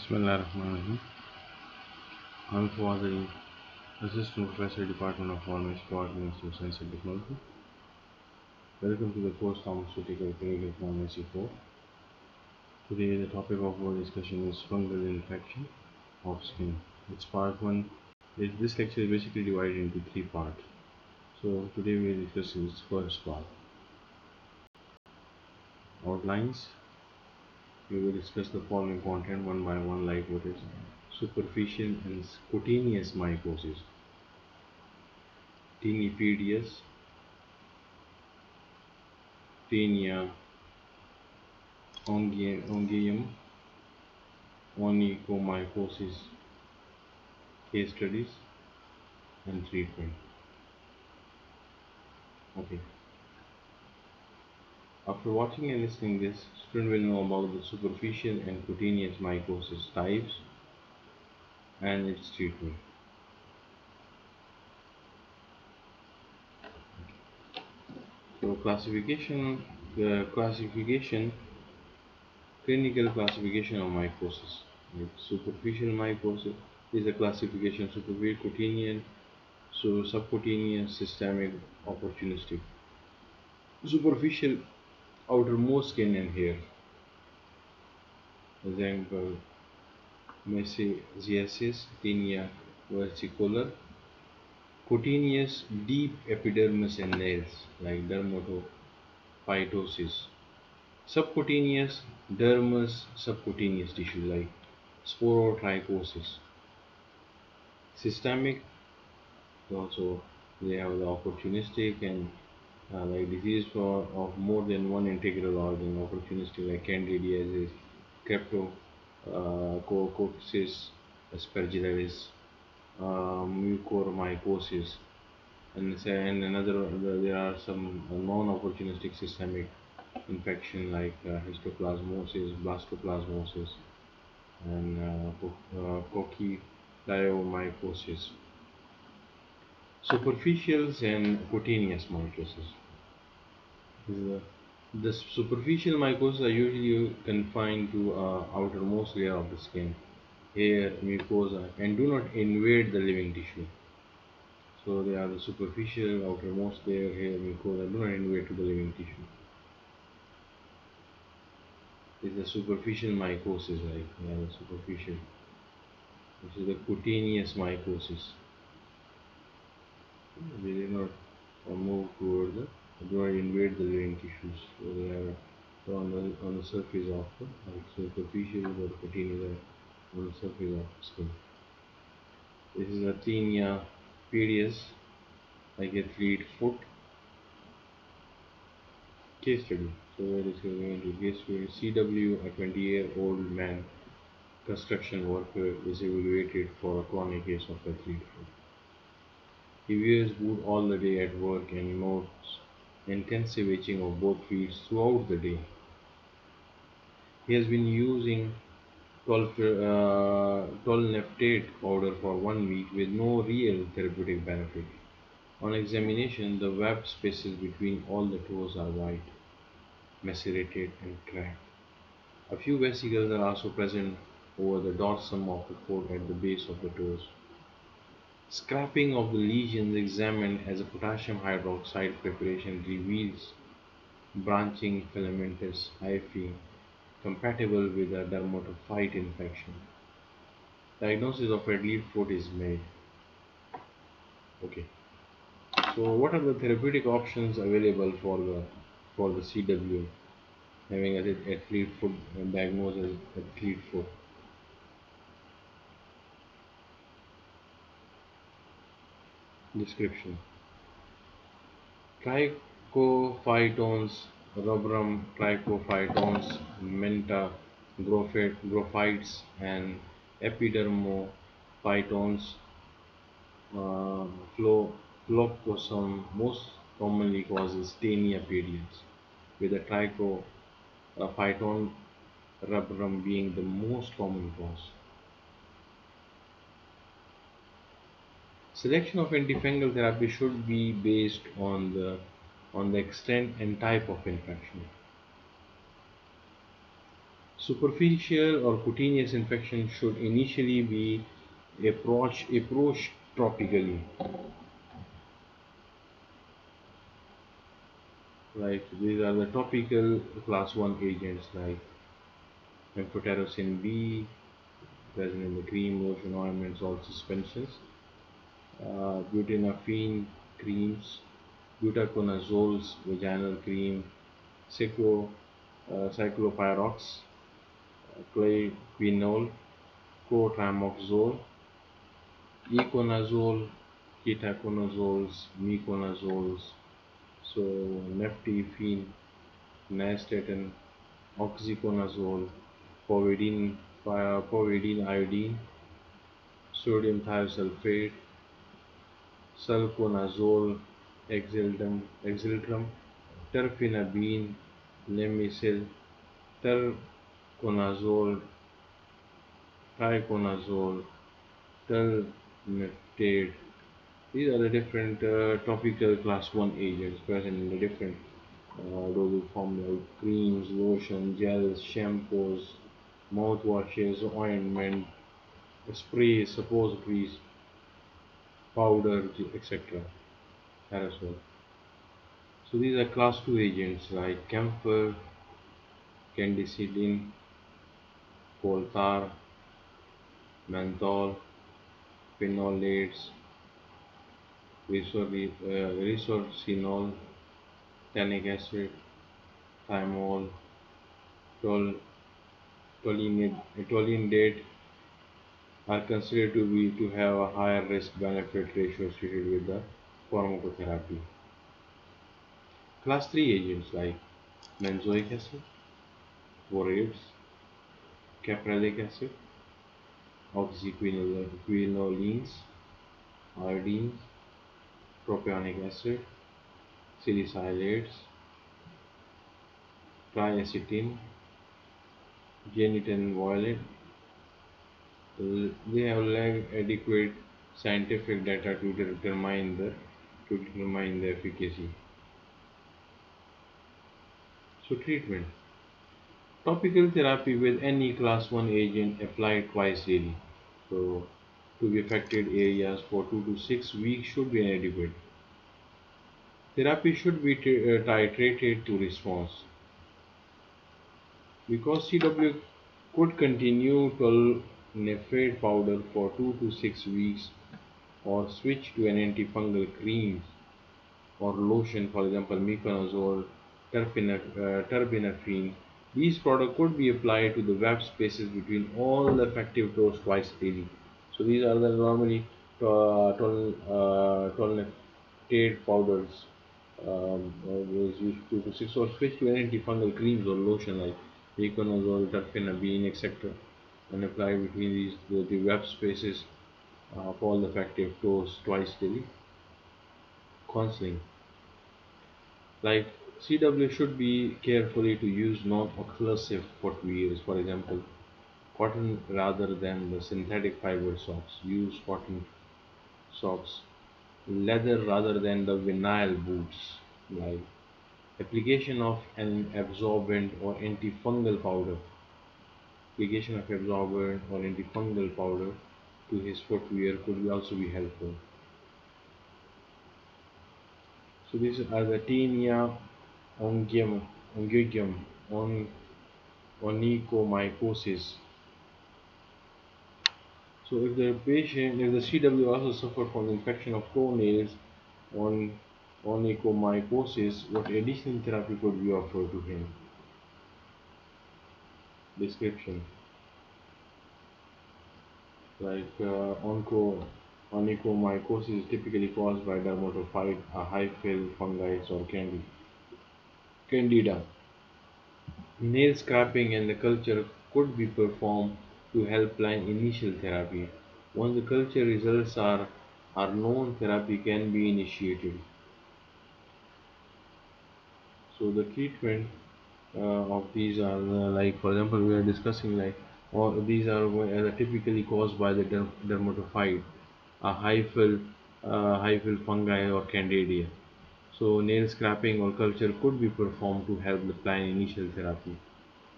Bismillahirrahmanirrahim. I'm Fawad, Assistant Professor, Department of Pharmacy, Department of Science and Technology. Welcome to the course Pharmaceutical Clinical Pharmacy 4. Today, the topic of our discussion is fungal infection of skin. It's part 1. This lecture is basically divided into 3 parts. So, today we will discuss its first part. Outlines. We will discuss the following content one by one, like what is superficial and cutaneous mycosis, tinnipedia, tinea, ongium, onychomycosis, case studies and treatment. Okay. After watching and listening this, student will know about the superficial and cutaneous mycosis types and its treatment. So clinical classification of mycosis. Like superficial mycosis is a classification: superficial, cutaneous, so subcutaneous, systemic, opportunistic. Superficial, outermost skin and hair. Example: mesiasis, tinea versicolor. Cutaneous, deep epidermis and nails, like dermatophytosis. Subcutaneous, dermis, subcutaneous tissue, like sporotrichosis. Systemic, also they have the opportunistic and like disease of more than one integral organ, opportunistic, like candidiasis, cryptococcosis, aspergillosis, mucormycosis, and another. There are some non-opportunistic systemic infection like histoplasmosis, blastoplasmosis, and coccidioidomycosis. Superficials and cutaneous mycosis. The, the superficial mycosis are usually confined to outermost layer of the skin, hair, mucosa, and do not invade the living tissue. So they are the superficial, outermost layer, hair, mucosa, do not invade to the living tissue. This is the superficial mycosis, right? Yeah, the superficial. This is the cutaneous mycosis. They did not move toward the, do not invade the living tissues. So they are on the surface of the, like superficial or cutaneous on the surface of the skin. This is a tinea pedis, like athlete foot. Case study. So where is going to case study? CW, a 20-year-old man, construction worker, is evaluated for a chronic case of athlete foot. He wears boot all the day at work and notes intensive itching of both feet throughout the day. He has been using tolnaftate powder for 1 week with no real therapeutic benefit. On examination, the web spaces between all the toes are white, macerated, and cracked. A few vesicles are also present over the dorsum of the foot at the base of the toes. Scraping of the lesions examined as a potassium hydroxide preparation reveals branching filamentous hyphae compatible with a dermatophyte infection. Diagnosis of red leaf foot is made. Okay. So what are the therapeutic options available for the CW having athlete foot diagnosed as athlete foot? Description: Trichophytons rubrum, trichophytons menta, grophites, and epidermophytons uh, flocosome most commonly causes tinea pedis, with the trichophyton rubrum being the most common cause. Selection of antifungal therapy should be based on the extent and type of infection. Superficial or cutaneous infection should initially be approached topically. Like these are the topical class 1 agents like amphotericin B, present in the cream, lotion, ointments, or suspensions, butanafine creams, butaconazoles, vaginal cream, cyclopyrox, clayquinol, cotramoxole, econazole, ketoconazoles, miconazoles, so nephepine, nystatin, oxyconazole, povidone, povidone iodine, sodium thiosulfate, sulconazole, exiltrum, terfenadine, lemicil, terconazole, triconazole, telmeftade. These are the different topical class 1 agents present in the different dosage form like creams, lotion, gels, shampoos, mouthwashes, ointment, sprays, suppositories, powders, etc. Aerosol. So these are class 2 agents like camphor, candidin, coal tar, menthol, phenolates, resorcinol, tannic acid, thymol, tol, tolinidate are considered to have a higher risk benefit ratio associated with the pharmacotherapy. Class 3 agents like benzoic acid, borates, caprylic acid, oxyquinolines, iodines, propionic acid, salicylates, triacetin, genitin violet. They have lacked adequate scientific data to determine the efficacy. So treatment. Topical therapy with any class 1 agent applied twice daily. So to be affected areas for 2 to 6 weeks should be inadequate. Therapy should be titrated to response. Because CW could continue tolnafate powder for 2 to 6 weeks or switch to an antifungal cream or lotion, for example, miconazole, terbinafine. These products could be applied to the web spaces between all the effective dose twice daily. So these are the normally tolnafate powders was used 2 to 6 or switch to antifungal creams or lotion like miconazole, terfenadine, etc. and apply between the web spaces of all the effective dose twice daily. Counseling. Like CW should be carefully to use non-occlusive footwears, for example, cotton rather than the synthetic fiber socks. Use cotton socks. Leather rather than the vinyl boots. Like application of an absorbent or antifungal powder. Application of absorbent or antifungal powder to his footwear could also be helpful. So these are the tinea ongium, on onychomycosis. So if the CW also suffered from infection of toenails on onychomycosis, what additional therapy could be offered to him? Description. Like onychomycosis is typically caused by dermatophyte, a hyphal fungi or candida. Nail scraping and the culture could be performed to help plan initial therapy. Once the culture results are known, therapy can be initiated. So the treatment of these are like, for example, we are discussing like, or these are typically caused by the dermatophyte, a hyphal fungi or candida. So nail scraping or culture could be performed to help the plan initial therapy.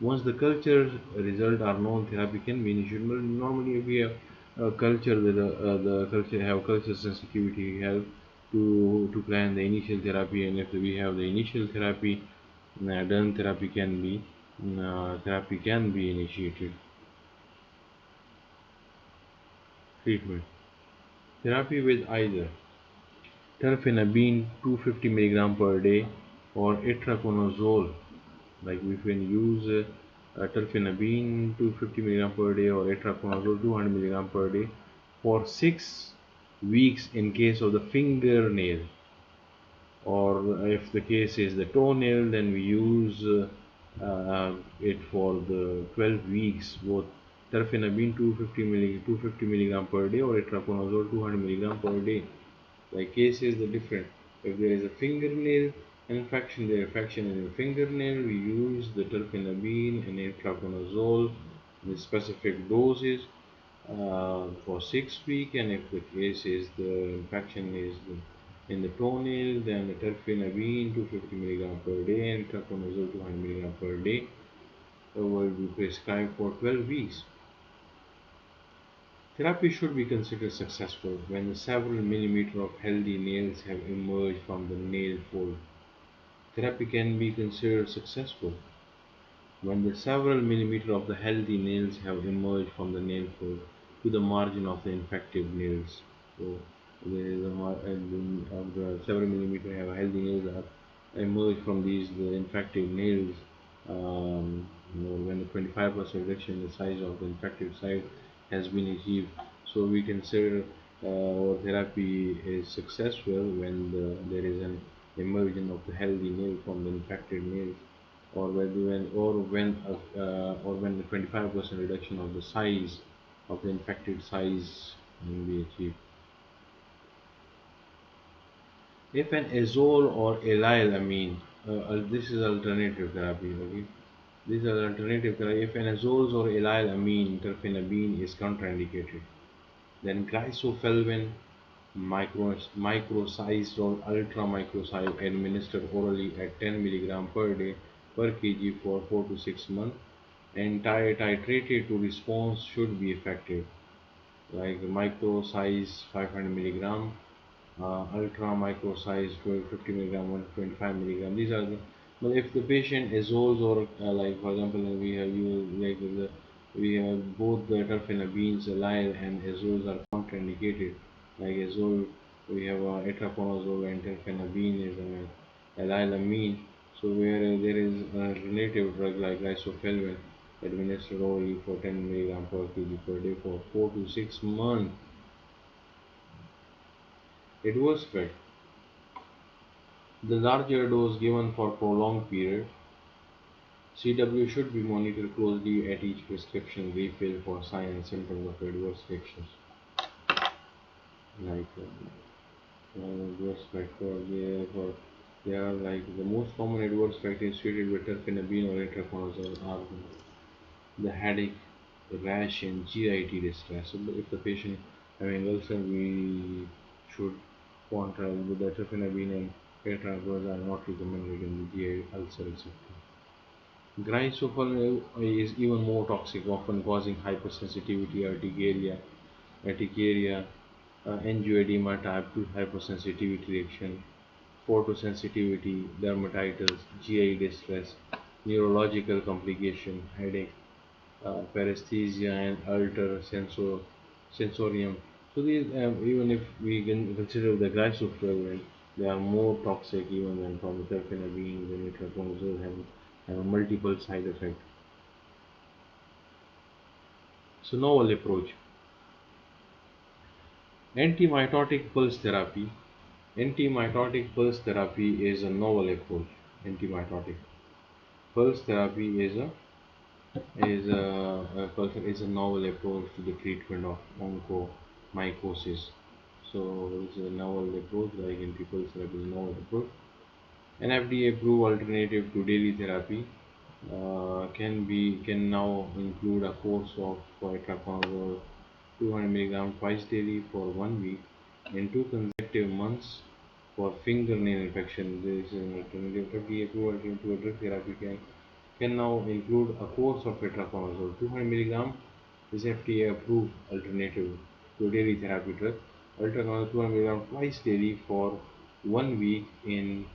Once the culture results are known, therapy can be initiated. But normally, if we have a culture with the culture have culture sensitivity help to plan the initial therapy, and if we have the initial therapy done, therapy can be initiated. Treatment therapy with either terfenabine 250 milligram per day or itraconazole. Like we can use terfenabine 250 milligram per day or itraconazole 200 milligram per day for 6 weeks in case of the fingernail, or if the case is the toenail, then we use it for the 12 weeks, both terfenabine 250 milligram per day or itraconazole 200 milligram per day. Like case is the different. If there is a fingernail infection, the infection in the fingernail, we use the terfenabine and itraconazole in specific doses for 6 weeks, and if the case is the infection is in the toenail, then the terfenabine 250 milligram per day and itraconazole 200 milligram per day will be prescribed for 12 weeks. Therapy should be considered successful when the several millimeters of healthy nails have emerged from the nail fold. Therapy can be considered successful when the several millimeters of the healthy nails have emerged from the nail fold to the margin of the infected nails. So there is and of the several millimeters have healthy nails are emerged from these the infected nails. When the 25% reduction in the size of the infected site has been achieved, so we consider our therapy is successful when there is an emergence of the healthy nail from the infected nails, or when the 25% reduction of the size of the infected size can be achieved. If an azole or allylamine, this is alternative therapy. Okay, this is alternative therapy. If an azole or allylamine terfenabine is contraindicated, then glycofulvin microsized or ultra microsized administered orally at 10 milligram per day per kg for 4 to 6 months, and titrated to response should be effective, like micro size 500 milligram, ultra micro size 50 milligram, 125 milligram. These are the, but if the patient azoles or like for example we have used like we have both the terfenabines, allyl and azoles are contraindicated. Like azole, we have itraconazole, and terfenabine is an allylamine. So where there is a relative drug like isoflavin administered orally for 10 milligram per kg per day for 4 to 6 months, it was effect. The larger dose given for prolonged period, CW should be monitored closely at each prescription refill for signs and symptoms of adverse reactions. Like adverse factor, they are like the most common adverse factors treated with terfenabine or itraconazole are the headache, the rash, and GIT distress. So if the patient having ulcer, we should control with the terfenabine and itraconazole are not recommended in the GI ulcer, etc. Glycophyll is even more toxic, often causing hypersensitivity, urticaria, angioedema type 2 hypersensitivity reaction, photosensitivity, dermatitis, GI distress, neurological complication, headache, paresthesia, and alter sensorium. So these, even if we can consider the glycophyll, they are more toxic even than from the terfenabine and itraconazole have a multiple side effect. So novel approach. Antimitotic pulse therapy. Antimitotic pulse therapy is a novel approach. Antimitotic pulse therapy is a novel approach to the treatment of onychomycosis. So it's a novel approach, like anti-pulse therapy is a novel approach. An FDA-approved alternative to daily therapy can now include a course of itraconazole 200 milligram twice daily for 1 week in 2 consecutive months for fingernail infection. This is an alternative FDA approved alternative to drug therapy can now include a course of tetraconazole. 200 milligram is FDA approved alternative to daily therapy drug. Tetraconazole 200 milligram twice daily for 1 week in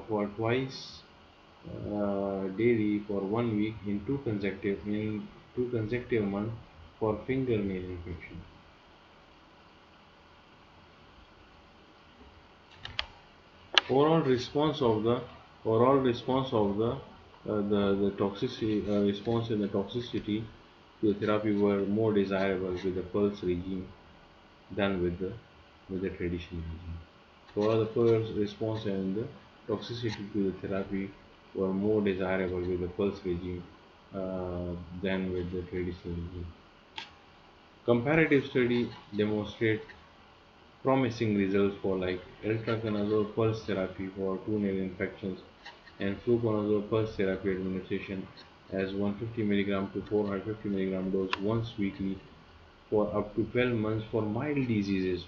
for twice daily for 1 week in two consecutive months for fingernail infection. Overall response of the overall response of the toxicity response and the toxicity to the therapy were more desirable with the pulse regime than with the traditional regime. So the pulse response and the toxicity to the therapy were more desirable with the pulse regime than with the traditional regime. Comparative study demonstrate promising results for like eltraconazole pulse therapy for toenail infections and fluconazole pulse therapy administration as 150 milligram to 450 milligram dose once weekly for up to 12 months for mild diseases.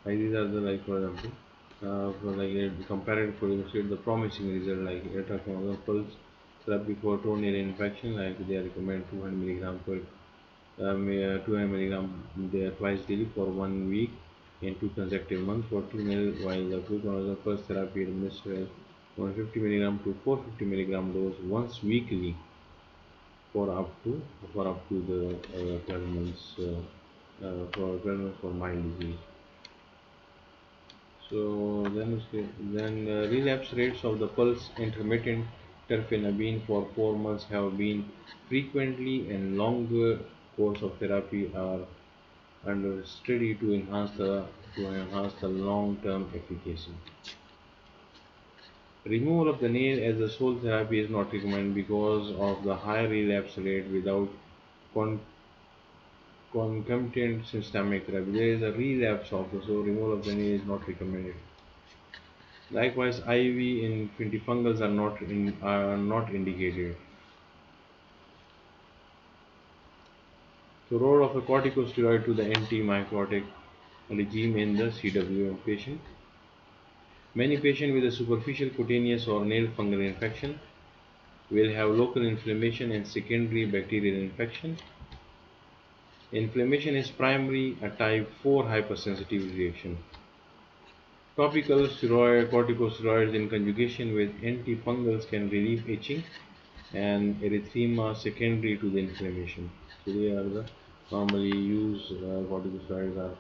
Like these are the like for example, for like comparative for demonstrate the promising result like eltraconazole pulse therapy for toenail infection like they recommend 200 milligram per 200 milligram twice daily for 1 week in two consecutive months for 2 ml, while the fluconazole first therapy administered 150 milligram to 450 milligram dose once weekly for up to the 12 months for 12 months for mild disease. So then relapse rates of the pulse intermittent terfenabine for 4 months have been frequently and longer course of therapy are under study to enhance the long-term efficacy. Removal of the nail as the sole therapy is not recommended because of the high relapse rate without con- concomitant systemic therapy. There is a relapse also, so removal of the nail is not recommended. Likewise, IV antifungals are not indicated. So, role of a corticosteroid to the antimycotic regime in the CWM patient. Many patients with a superficial cutaneous or nail fungal infection will have local inflammation and secondary bacterial infection. Inflammation is primarily a type 4 hypersensitivity reaction. Topical corticosteroids in conjugation with antifungals can relieve itching and erythema secondary to the inflammation. So they are the normally used corticosteroids are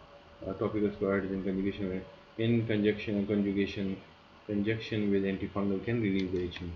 topical steroids in conjugation with conjunction with antifungal can relieve the itching.